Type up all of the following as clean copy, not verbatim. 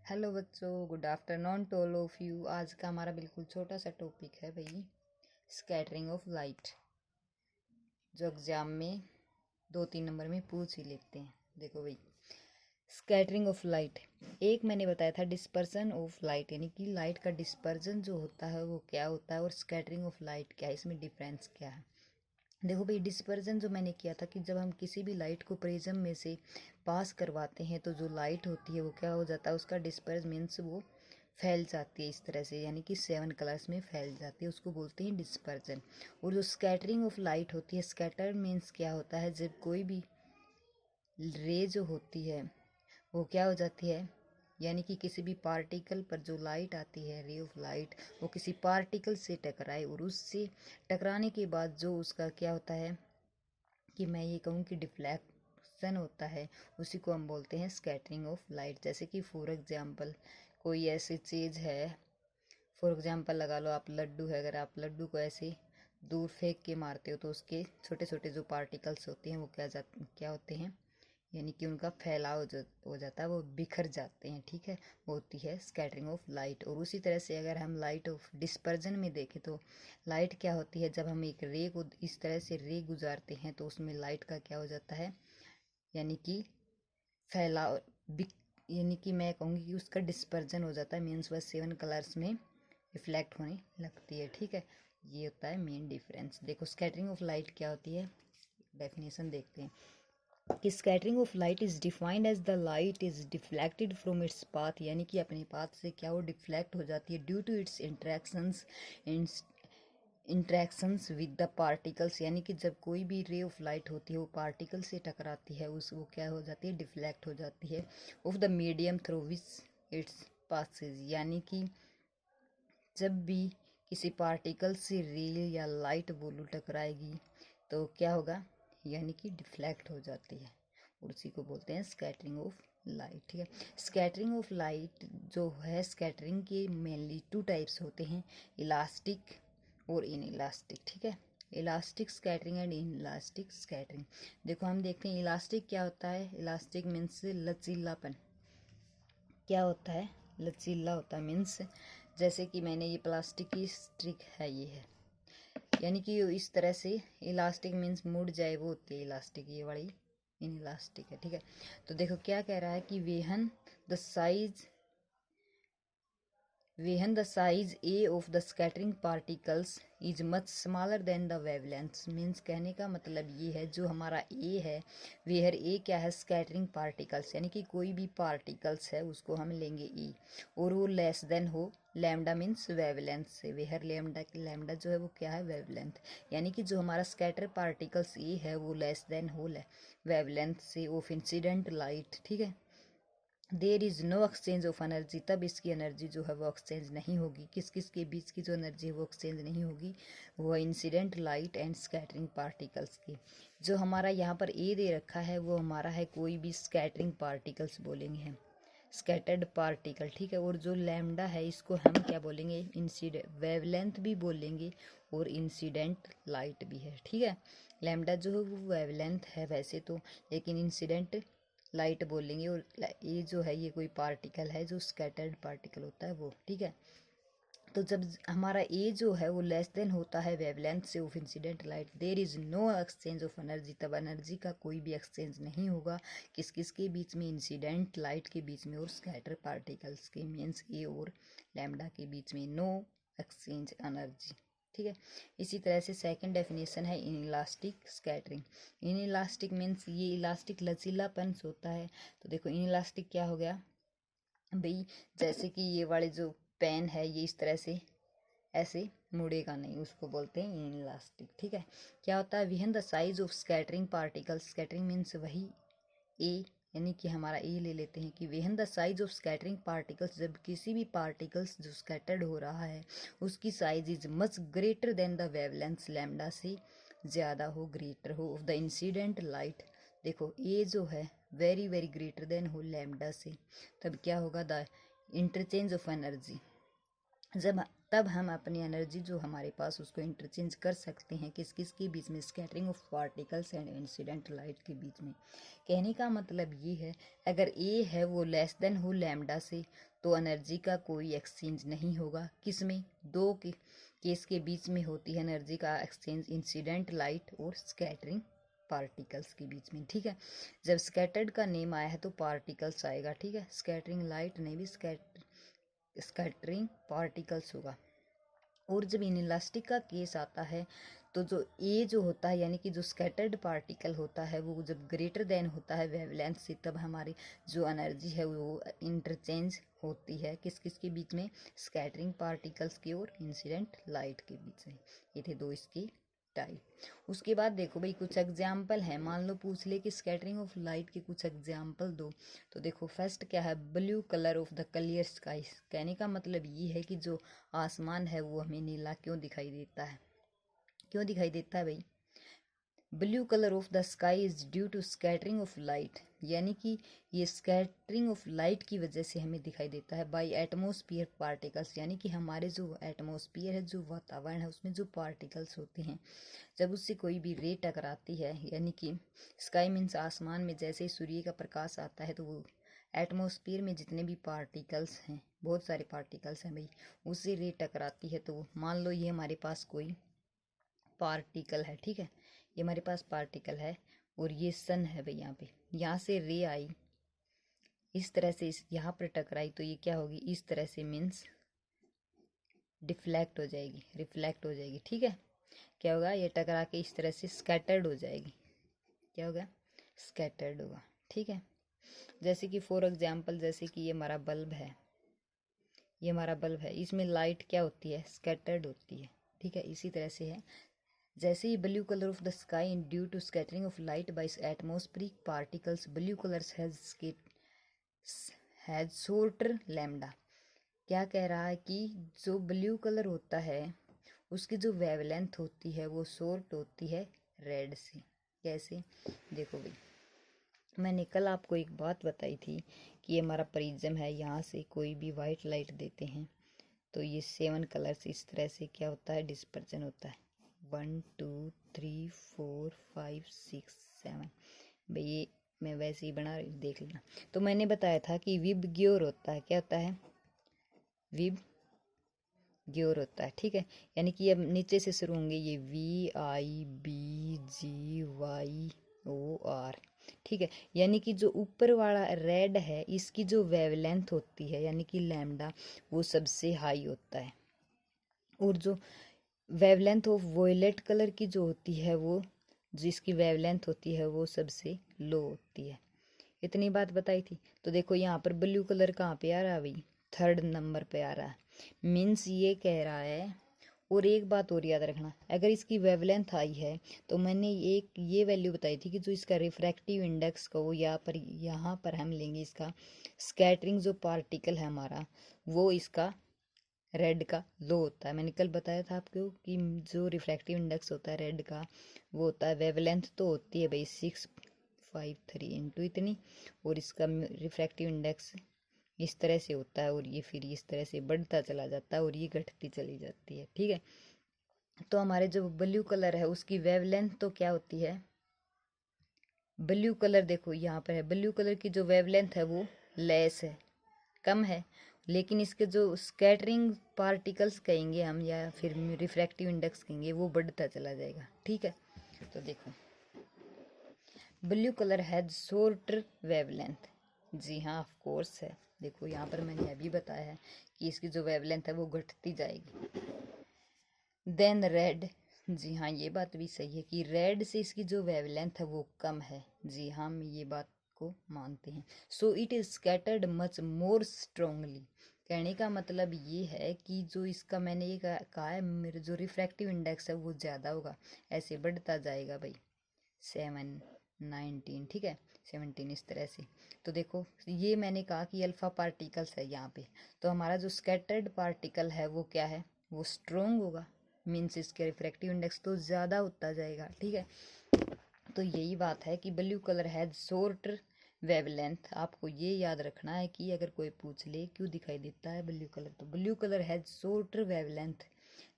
Hello बच्चों, good afternoon to all of you. आज का हमारा बिल्कुल छोटा सा टॉपिक है भाई, स्कैटरिंग ऑफ लाइट, जो एग्जाम में 2-3 नंबर में पूछ ही लेते हैं। देखो भाई, स्कैटरिंग ऑफ लाइट, एक मैंने बताया था डिस्पर्सन ऑफ लाइट, यानी कि लाइट का डिस्पर्जन जो होता है वो क्या होता है, और स्कैटरिंग ऑफ लाइट क्या है, इसमें डिफरेंस क्या है। देखो भाई, डिस्पर्जन जो मैंने किया था कि जब हम किसी भी लाइट को प्रिज्म में से पास करवाते हैं तो जो लाइट होती है वो क्या हो जाता है, उसका डिस्पर्स मीन्स वो फैल जाती है इस तरह से, यानी कि 7 कलर्स में फैल जाती है, उसको बोलते हैं डिस्पर्जन। और जो स्कैटरिंग ऑफ लाइट होती है, स्कैटर मीन्स क्या होता है, जब कोई भी रे जो होती है वो क्या हो जाती है, यानी कि किसी भी पार्टिकल पर जो लाइट आती है, रे ऑफ लाइट, वो किसी पार्टिकल से टकराए और उससे टकराने के बाद जो उसका क्या होता है कि मैं ये कहूँ कि डिफ्लेक्शन होता है, उसी को हम बोलते हैं स्कैटरिंग ऑफ लाइट। जैसे कि फॉर एग्जांपल कोई ऐसी चीज़ है, फॉर एग्जांपल लगा लो आप लड्डू है, अगर आप लड्डू को ऐसे दूर फेंक के मारते हो तो उसके छोटे छोटे जो पार्टिकल्स होते हैं वो क्या होते हैं, यानी कि उनका फैलाव जो हो जाता है वो बिखर जाते हैं, ठीक है, वो होती है स्कैटरिंग ऑफ लाइट। और उसी तरह से अगर हम लाइट ऑफ डिस्पर्जन में देखें तो लाइट क्या होती है, जब हम एक रे को इस तरह से रे गुजारते हैं तो उसमें लाइट का क्या हो जाता है, यानी कि फैलाव यानी कि मैं कहूँगी कि उसका डिस्पर्जन हो जाता है, मीन्स वह 7 कलर्स में रिफ्लेक्ट होने लगती है, ठीक है। ये होता है मेन डिफरेंस। देखो स्कैटरिंग ऑफ लाइट क्या होती है, डेफिनेशन देखते हैं कि scattering of light is defined as the light is deflected from its path, यानी कि अपने पाथ से क्या वो डिफ्लेक्ट हो जाती है due to its interactions with the particles, यानी कि जब कोई भी रे ऑफ लाइट होती है वो पार्टिकल से टकराती है, उस वो क्या हो जाती है, डिफ्लेक्ट हो जाती है of the medium through which its passage, यानी कि जब भी किसी पार्टिकल से रे या लाइट बोलू टकराएगी तो क्या होगा, यानी कि डिफ्लेक्ट हो जाती है, और उसी को बोलते हैं स्कैटरिंग ऑफ लाइट, ठीक है। स्कैटरिंग ऑफ लाइट जो है, स्कैटरिंग के मेनली 2 टाइप्स होते हैं, इलास्टिक और इन इलास्टिक, ठीक है। Elastic scattering and in elastic scattering. देखो हम देखते हैं इलास्टिक क्या होता है, इलास्टिक मीन्स लचीलापन, क्या होता है, लचीला होता है, मीन्स जैसे कि मैंने ये प्लास्टिक की स्ट्रिक है, ये है, यानी कि इस तरह से इलास्टिक मीन्स मुड़ जाए, वो होती है इलास्टिक, ये वाली इन इलास्टिक है, ठीक है। तो देखो क्या कह रहा है कि the size when the size a of the scattering particles is much smaller than the wavelength, means कहने का मतलब ये है, जो हमारा a है, वेयर a क्या है, स्कैटरिंग पार्टिकल्स, यानी कि कोई भी पार्टिकल्स है उसको हम लेंगे e, और वो लेस देन हो लैम्डा मीन्स वेवलेंथ से, वेयर लैम्डा जो है वो क्या है, वेवलेंथ, यानी कि जो हमारा स्कैटर पार्टिकल्स ए है वो लेस देन हो वेवलेंथ से ऑफ इंसिडेंट लाइट, ठीक है। There is no exchange of energy, तब इसकी एनर्जी जो है वो एक्सचेंज नहीं होगी, किस किस के बीच की जो एनर्जी है वो एक्सचेंज नहीं होगी, वो incident light and scattering particles की। जो हमारा यहाँ पर ए दे रखा है वो हमारा है कोई भी स्कैटरिंग पार्टिकल्स बोलेंगे हम, स्कैटर्ड पार्टिकल, ठीक है। और जो लैम्डा है इसको हम क्या बोलेंगे, इंसिडेंट वेवलेंथ भी बोलेंगे और इंसिडेंट लाइट भी है, ठीक है। लैम्डा जो है वो वेवलेंथ है वैसे तो, लेकिन इंसिडेंट लाइट बोलेंगे, और ये जो है ये कोई पार्टिकल है जो स्कैटर्ड पार्टिकल होता है वो, ठीक है। तो जब हमारा ए जो है वो लेस देन होता है वेवलेंथ से of incident light, there is no exchange of energy, तब एनर्जी का कोई भी एक्सचेंज नहीं होगा, किस किस के बीच में, इंसिडेंट लाइट के बीच में और स्कैटर पार्टिकल्स के, मीन्स ए और लैम्डा के बीच में नो एक्सचेंज एनर्जी, ठीक है। इसी तरह से सेकंड डेफिनेशन है in elastic scattering. In elastic means ये इलास्टिक लचीलापन होता है। तो देखो इन इलास्टिक क्या हो गया भाई, जैसे कि ये वाले जो पेन है ये इस तरह से ऐसे मुड़ेगा नहीं, उसको बोलते हैं इन इलास्टिक, ठीक है। क्या होता है, when the size of scattering particles, scattering means वही ए, यानी कि हमारा ए ले लेते हैं कि वेहन the size of scattering particles, जब किसी भी पार्टिकल्स जो स्कैटर्ड हो रहा है उसकी size is much greater than the wavelength, lambda से ज़्यादा हो, ग्रेटर हो ऑफ द इंसिडेंट लाइट। देखो ए जो है वेरी वेरी ग्रेटर देन हो लैम्डा से, तब क्या होगा, द इंटरचेंज ऑफ एनर्जी, जब तब हम अपनी एनर्जी जो हमारे पास उसको इंटरचेंज कर सकते हैं, किस किस के बीच में, scattering of particles and incident light के बीच में। कहने का मतलब ये है, अगर ए है वो लेस देन हो लैम्डा से तो एनर्जी का कोई एक्सचेंज नहीं होगा। किस में? दो केस के बीच में होती है एनर्जी का एक्सचेंज, इंसिडेंट लाइट और स्कैटरिंग पार्टिकल्स के बीच में। ठीक है, जब स्कैटर्ड का नेम आया है तो पार्टिकल्स आएगा। ठीक है, स्कैटरिंग लाइट नहीं भी स्कैटरिंग पार्टिकल्स होगा। और जब इनइलास्टिक का केस आता है तो जो ए जो होता है यानी कि जो स्कैटर्ड पार्टिकल होता है वो जब ग्रेटर देन होता है वेवलेंथ से, तब हमारी जो एनर्जी है वो इंटरचेंज होती है किस किस के बीच में? स्कैटरिंग पार्टिकल्स की और इंसिडेंट लाइट के बीच में। ये थे दो इसके टाइप। उसके बाद देखो भाई कुछ एग्जाम्पल है, मान लो पूछ ले कि स्कैटरिंग ऑफ लाइट के कुछ एग्जाम्पल दो। तो देखो फर्स्ट क्या है? Blue colour of the clear sky. कहने का मतलब ये है कि जो आसमान है वो हमें नीला क्यों दिखाई देता है? क्यों दिखाई देता है भाई? Blue colour of the sky is due to scattering of light, यानी कि ये स्कैटरिंग ऑफ लाइट की वजह से हमें दिखाई देता है बाय एटमॉस्फेयर पार्टिकल्स, यानी कि हमारे जो एटमॉस्फेयर है, जो वातावरण है, उसमें जो पार्टिकल्स होते हैं जब उससे कोई भी रे टकराती है, यानी कि स्काई मीन्स आसमान में जैसे ही सूर्य का प्रकाश आता है तो वो एटमॉस्फेयर में जितने भी पार्टिकल्स हैं, बहुत सारे पार्टिकल्स हैं भाई, उससे रे टकराती है। तो मान लो ये हमारे पास कोई पार्टिकल है। ठीक है, ये हमारे पास पार्टिकल है और ये सन है भाई, यहाँ पे यहाँ से रे आई, इस तरह से इस यहाँ पर टकराई तो ये क्या होगी? इस तरह से मीन्स डिफ्लेक्ट हो जाएगी, रिफ्लेक्ट हो जाएगी। ठीक है, क्या होगा? ये टकरा के इस तरह से स्कैटर्ड हो जाएगी। क्या होगा? स्कैटर्ड होगा। ठीक है, जैसे कि फॉर एग्जाम्पल, जैसे कि ये हमारा बल्ब है, ये हमारा बल्ब है, इसमें लाइट क्या होती है? स्कैटर्ड होती है। ठीक है, इसी तरह से है जैसे ही blue colour of the sky due to scattering of light by atmospheric particles, blue colours has shorter lambda. क्या कह रहा है कि जो ब्लू कलर होता है उसकी जो वेवलेंथ होती है वो शॉर्ट होती है रेड से। कैसे? देखो भाई, मैंने कल आपको एक बात बताई थी कि ये हमारा प्रिज्म है, यहाँ से कोई भी वाइट लाइट देते हैं तो ये 7 कलर्स इस तरह से क्या होता है? डिस्पर्जन होता है। 1 2 3 4 5 6 7 भाई, ये मैं वैसे ही बना रही हूँ, देख लेना। तो मैंने बताया था कि विब ग्योर होता है। क्या होता है? विब ग्योर होता है। ठीक है, यानी कि अब नीचे से शुरू होंगे, ये VIBGYOR। ठीक है, यानी कि जो ऊपर वाला रेड है इसकी जो वेवलेंथ होती है यानी कि लैम्डा, वो सबसे हाई होता है, और जो वेवलेंथ ऑफ वोयलेट कलर की जो होती है वो, जिसकी वेवलेंथ होती है वो सबसे लो होती है। इतनी बात बताई थी। तो देखो यहाँ पर ब्लू कलर कहाँ पे आ रहा है भाई? 3rd नंबर पे आ रहा है। मीन्स ये कह रहा है, और एक बात और याद रखना, अगर इसकी वेवलेंथ हाई है तो मैंने एक ये वैल्यू बताई थी कि जो इसका रिफ्रैक्टिव इंडेक्स को यहाँ पर हम लेंगे इसका स्कैटरिंग जो पार्टिकल है हमारा, वो इसका रेड का लो होता है। मैंने कल बताया था आपको कि जो रिफ्रैक्टिव इंडेक्स होता है रेड का वो होता है, वेवलेंथ तो होती है भाई 653 इंटू इतनी, और इसका रिफ्रैक्टिव इंडेक्स इस तरह से होता है, और ये फिर इस तरह से बढ़ता चला जाता है और ये घटती चली जाती है। ठीक है, तो हमारे जो ब्लू कलर है उसकी वेवलेंथ तो क्या होती है? ब्लू कलर देखो यहाँ पर है, ब्लू कलर की जो वेवलेंथ है वो लेस है, कम है, लेकिन इसके जो स्कैटरिंग पार्टिकल्स कहेंगे हम या फिर रिफ्रैक्टिव इंडेक्स कहेंगे वो बढ़ता चला जाएगा। ठीक है, तो देखो blue colour has shorter wavelength. जी हाँ, ऑफ कोर्स है। देखो यहाँ पर मैंने अभी बताया है कि इसकी जो वेवलेंथ है वो घटती जाएगी। देन रेड, जी हाँ ये बात भी सही है कि रेड से इसकी जो वेवलेंथ है वो कम है। जी हाँ, हम ये बात को मानते हैं। So it is scattered much more strongly. कहने का मतलब ये है कि जो इसका मैंने ये कहा है, मेरे जो रिफ्रैक्टिव इंडेक्स है वो ज़्यादा होगा, ऐसे बढ़ता जाएगा भाई, 7 19, ठीक है 17 इस तरह से। तो देखो ये मैंने कहा कि अल्फा पार्टिकल्स है यहाँ पे, तो हमारा जो स्कैटर्ड पार्टिकल है वो क्या है? वो स्ट्रोंग होगा, मीन्स इसके रिफ्रैक्टिव इंडेक्स तो ज़्यादा होता जाएगा। ठीक है, तो यही बात है कि blue colour has shorter wavelength. आपको ये याद रखना है कि अगर कोई पूछ ले क्यों दिखाई देता है ब्लू कलर, तो blue colour has shorter wavelength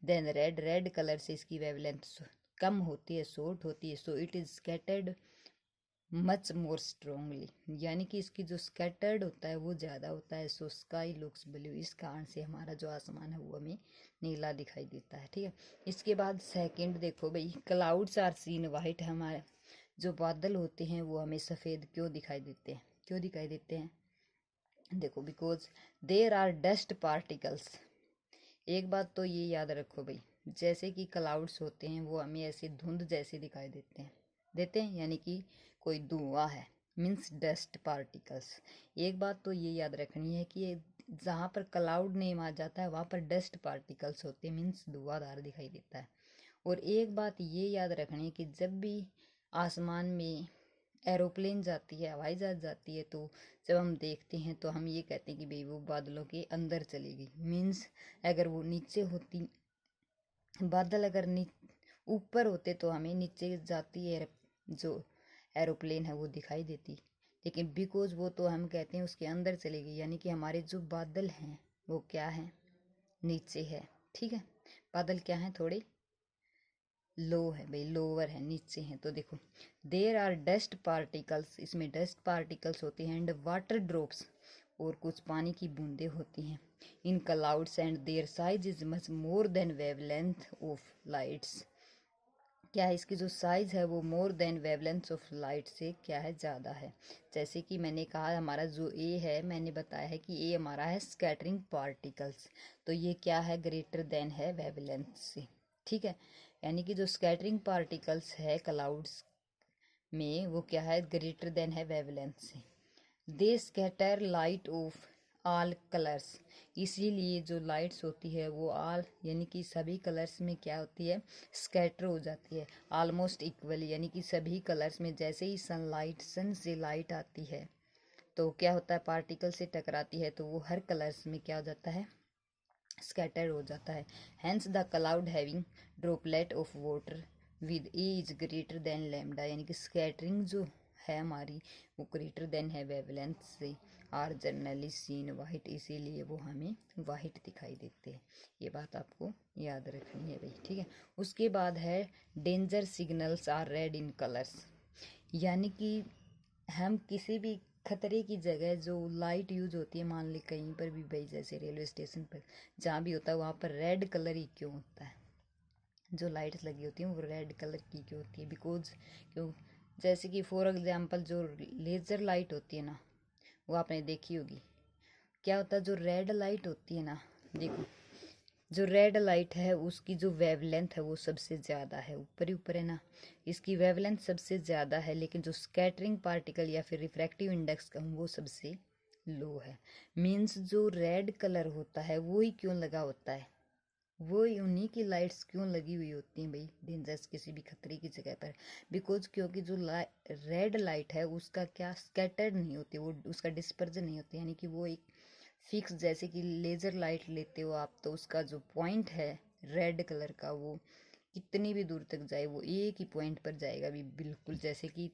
than red. Red colour से इसकी वेवलेंथ कम होती है, शॉर्ट होती है, so it is scattered much more strongly, यानी कि इसकी जो स्कैटर्ड होता है वो ज़्यादा होता है। सो स्काई लुक्स ब्लू, इस कारण से हमारा जो आसमान है वो हमें नीला दिखाई देता है। ठीक है, इसके बाद सेकंड देखो भाई, क्लाउड्स आर सीन वाइट, हमारे जो बादल होते हैं वो हमें सफ़ेद क्यों दिखाई देते हैं? क्यों दिखाई देते हैं? देखो, because there are dust particles. एक बात तो ये याद रखो भाई, जैसे कि क्लाउड्स होते हैं वो हमें ऐसे धुंध जैसे दिखाई देते हैं यानी कि कोई धुआं है, मीन्स डस्ट पार्टिकल्स। एक बात तो ये याद रखनी है कि जहाँ पर क्लाउड नेम आ जाता है वहाँ पर डस्ट पार्टिकल्स होते हैं, मीन्स धुआंधार दिखाई देता है। और एक बात ये याद रखनी है कि जब भी आसमान में एरोप्लेन जाती है, हवाई जहाज जाती है, तो जब हम देखते हैं तो हम ये कहते हैं कि भाई वो बादलों के अंदर चली गई। मीन्स अगर वो नीचे होती, बादल अगर ऊपर होते तो हमें नीचे जाती है जो एरोप्लेन है वो दिखाई देती। लेकिन बिकॉज वो तो हम कहते हैं उसके अंदर चली गई, यानी कि हमारे जो बादल हैं वो क्या है? नीचे है। ठीक है, बादल क्या है? थोड़े लो है भाई, लोअर है, नीचे हैं। तो देखो, देर आर डस्ट पार्टिकल्स, इसमें डस्ट पार्टिकल्स होते हैं, एंड वाटर ड्रॉप्स, और कुछ पानी की बूंदें होती हैं, इन clouds, and their size is much more than wavelength of lights. क्या है? इसकी जो साइज है वो more than wavelength of light से क्या है? ज़्यादा है। जैसे कि मैंने कहा हमारा जो ए है, मैंने बताया है कि ए हमारा है स्कैटरिंग पार्टिकल्स, तो ये क्या है? ग्रेटर देन है वेवलेंथ से। ठीक है, यानी कि जो स्कैटरिंग पार्टिकल्स है क्लाउड्स में वो क्या है? ग्रेटर देन है वेवलेंथ से। They scatter light of all colours, इसीलिए जो लाइट्स होती है वो ऑल यानी कि सभी कलर्स में क्या होती है? स्कैटर हो जाती है ऑलमोस्ट इक्वली, यानी कि सभी कलर्स में। जैसे ही सन से लाइट आती है तो क्या होता है? पार्टिकल से टकराती है तो वो हर कलर्स में क्या हो जाता है? स्कैटर हो जाता है। Hence the cloud having droplet of water with A is greater than lambda, यानी कि स्कैटरिंग जो है हमारी वो ग्रेटर देन है वेवलेंथ से, आर जनरली सीन वाइट, इसीलिए वो हमें वाइट दिखाई देते हैं। ये बात आपको याद रखनी है भाई। ठीक है, उसके बाद है danger signals are red in colours, यानी कि हम किसी भी खतरे की जगह जो लाइट यूज होती है, मान ली कहीं पर भी भाई, जैसे रेलवे स्टेशन पर जहाँ भी होता है वहाँ पर रेड कलर ही क्यों होता है? जो लाइट्स लगी होती हैं वो रेड कलर की क्यों होती है? बिकॉज क्यों? जैसे कि फॉर एग्जांपल जो लेज़र लाइट होती है ना, वो आपने देखी होगी। क्या होता है? जो रेड लाइट होती है ना, देखो, जो रेड लाइट है उसकी जो वेवलेंथ है वो सबसे ज़्यादा है, ऊपर ही ऊपर है ना, इसकी वेवलेंथ सबसे ज़्यादा है, लेकिन जो स्कैटरिंग पार्टिकल या फिर रिफ्रैक्टिव इंडेक्स का वो सबसे लो है। मीन्स जो रेड कलर होता है वो ही क्यों लगा होता है? वो ही उन्हीं की लाइट्स क्यों लगी हुई होती हैं भाई डेंजरस किसी भी खतरे की जगह पर? बिकॉज क्योंकि जो रेड लाइट है उसका क्या? स्कैटर्ड नहीं होती, वो उसका डिस्पर्जन नहीं होती, यानी कि वो एक फिक्स, जैसे कि लेज़र लाइट लेते हो आप तो उसका जो पॉइंट है रेड कलर का वो कितनी भी दूर तक जाए वो एक ही पॉइंट पर जाएगा भी, बिल्कुल जैसे कि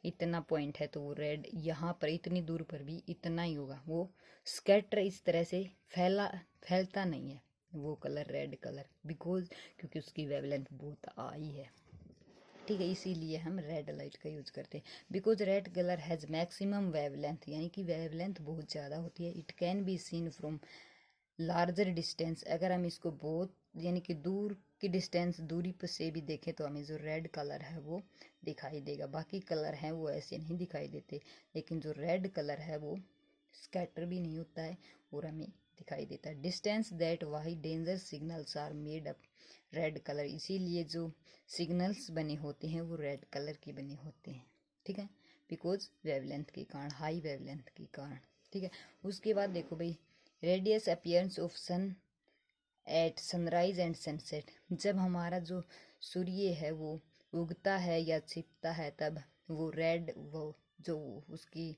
इतना पॉइंट है तो वो रेड यहाँ पर इतनी दूर पर भी इतना ही होगा। वो स्कैटर इस तरह से फैलता नहीं है वो कलर, रेड कलर, बिकॉज क्योंकि उसकी वेवलेंथ बहुत आई है। ठीक है, इसीलिए हम रेड लाइट का यूज करते हैं। Because red colour has maximum wavelength, यानी कि वेवलेंथ बहुत ज़्यादा होती है। It can be seen from larger distance, अगर हम इसको बहुत यानी कि दूर की डिस्टेंस, दूरी पर से भी देखें तो हमें जो रेड कलर है वो दिखाई देगा। बाकी कलर हैं वो ऐसे नहीं दिखाई देते, लेकिन जो रेड कलर है वो स्कैटर भी नहीं होता है और हमें दिखाई देता है। Distance that why danger signals are made up red colour, इसीलिए जो सिग्नल्स बने होते हैं वो रेड कलर के बने होते हैं। ठीक है, बिकॉज वेवलेंथ के कारण, हाई वेवलेंथ के कारण। ठीक है, उसके बाद देखो भाई, reddish appearance of sun at sunrise and sunset, जब हमारा जो सूर्य है वो उगता है या छिपता है तब वो रेड, वो जो उसकी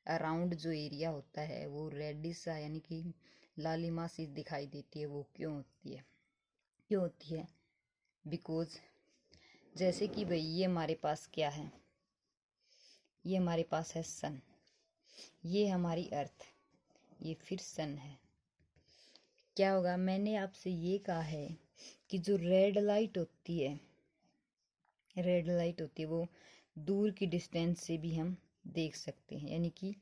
अराउंड जो एरिया होता है वो रेडिश सा यानी कि लालिमा सी दिखाई देती है। वो क्यों होती है? क्यों होती है? बिकॉज जैसे कि भाई ये हमारे पास क्या है? ये हमारे पास है सन, ये हमारी अर्थ, ये फिर सन है। क्या होगा? मैंने आपसे ये कहा है कि जो रेड लाइट होती है वो दूर की डिस्टेंस से भी हम देख सकते हैं, यानी कि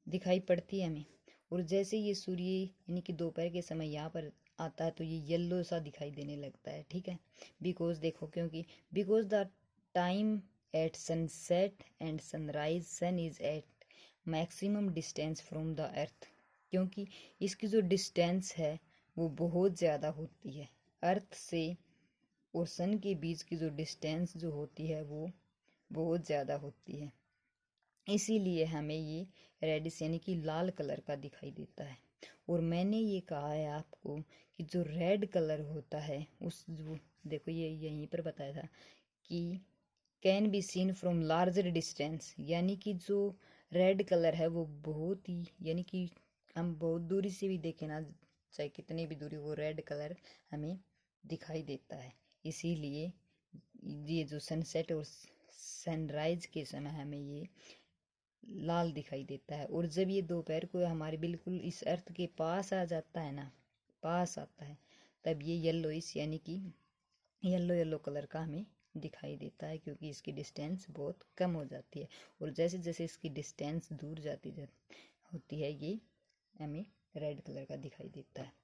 दिखाई पड़ती है हमें। और जैसे ये सूर्य यानी कि दोपहर के समय यहाँ पर आता है तो ये येलो सा दिखाई देने लगता है, ठीक है। बिकॉज देखो, क्योंकि because the time at sunset and sunrise sun is at maximum distance from the earth, क्योंकि इसकी जो डिस्टेंस है वो बहुत ज़्यादा होती है। अर्थ से और सन के बीच की जो डिस्टेंस जो होती है वो बहुत ज़्यादा होती है, इसीलिए हमें ये रेडिश यानी कि लाल कलर का दिखाई देता है। और मैंने ये कहा है आपको कि जो रेड कलर होता है उस जो देखो ये यहीं पर बताया था कि can be seen from larger distance, यानी कि जो रेड कलर है वो बहुत ही यानी कि हम बहुत दूरी से भी देखें ना, चाहे कितनी भी दूरी, वो रेड कलर हमें दिखाई देता है। इसीलिए ये जो सनसेट और सनराइज के समय हमें ये लाल दिखाई देता है। और जब ये दोपहर को हमारे बिल्कुल इस अर्थ के पास आ जाता है ना, पास आता है, तब ये येलोइश यानी कि येलो येलो कलर का हमें दिखाई देता है, क्योंकि इसकी डिस्टेंस बहुत कम हो जाती है। और जैसे जैसे इसकी डिस्टेंस दूर होती है ये हमें रेड कलर का दिखाई देता है।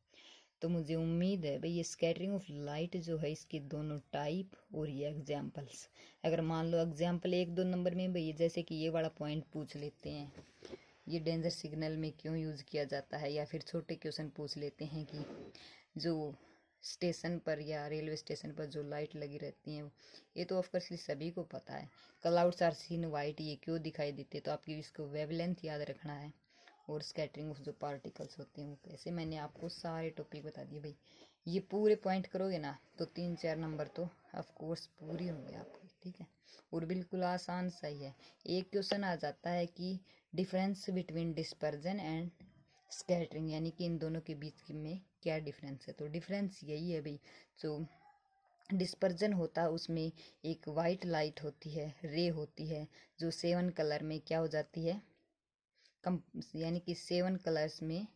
तो मुझे उम्मीद है भाई ये स्कैटरिंग ऑफ लाइट जो है इसके दोनों टाइप और ये एग्जाम्पल्स, अगर मान लो एग्जाम्पल 1-2 नंबर में भाई जैसे कि ये वाला पॉइंट पूछ लेते हैं, ये डेंजर सिग्नल में क्यों यूज़ किया जाता है, या फिर छोटे क्वेश्चन पूछ लेते हैं कि जो स्टेशन पर या रेलवे स्टेशन पर जो लाइट लगी रहती हैं, ये तो ऑफकोर्सली सभी को पता है। क्लाउड्स आर सीन वाइट, ये क्यों दिखाई देते, तो आपकी इसको वेवलेंथ याद रखना है। और स्कैटरिंग ऑफ जो पार्टिकल्स होते हैं वो कैसे, मैंने आपको सारे टॉपिक बता दिए भाई। ये पूरे पॉइंट करोगे ना तो 3-4 नंबर तो ऑफ कोर्स पूरी होंगे आपकी, ठीक है। और बिल्कुल आसान सा ही है। एक क्वेश्चन आ जाता है कि difference between dispersion and scattering, यानी कि इन दोनों के बीच में क्या डिफरेंस है, तो डिफरेंस यही है भाई, जो डिस्पर्जन होता है उसमें एक वाइट लाइट होती है, रे होती है, जो 7 कलर में क्या हो जाती है, कम यानी कि 7 कलर्स में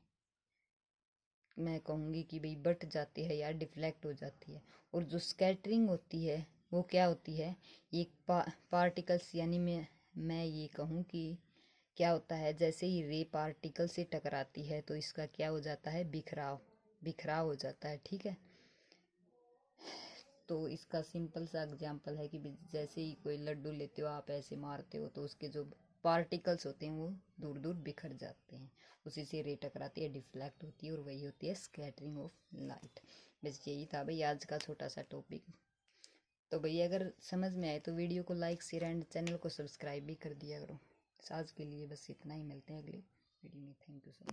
मैं कहूँगी कि भाई बट जाती है या डिफ्लेक्ट हो जाती है। और जो स्कैटरिंग होती है वो क्या होती है, एक पार्टिकल्स यानी मैं ये कहूँ कि क्या होता है, जैसे ही रे पार्टिकल से टकराती है तो इसका क्या हो जाता है, बिखराव बिखराव हो जाता है, ठीक है। तो इसका सिंपल सा एग्जांपल है कि जैसे ही कोई लड्डू लेते हो आप ऐसे मारते हो तो उसके जो पार्टिकल्स होते हैं वो दूर दूर बिखर जाते हैं, उसी से रे टकराती है, डिफ्लेक्ट होती है, और वही होती है स्कैटरिंग ऑफ लाइट। बस यही था भाई आज का छोटा सा टॉपिक। तो भैया अगर समझ में आए तो वीडियो को लाइक शेयर एंड चैनल को सब्सक्राइब भी कर दिया करो। आज के लिए बस इतना ही, मिलते हैं अगले वीडियो में। Thank you so much.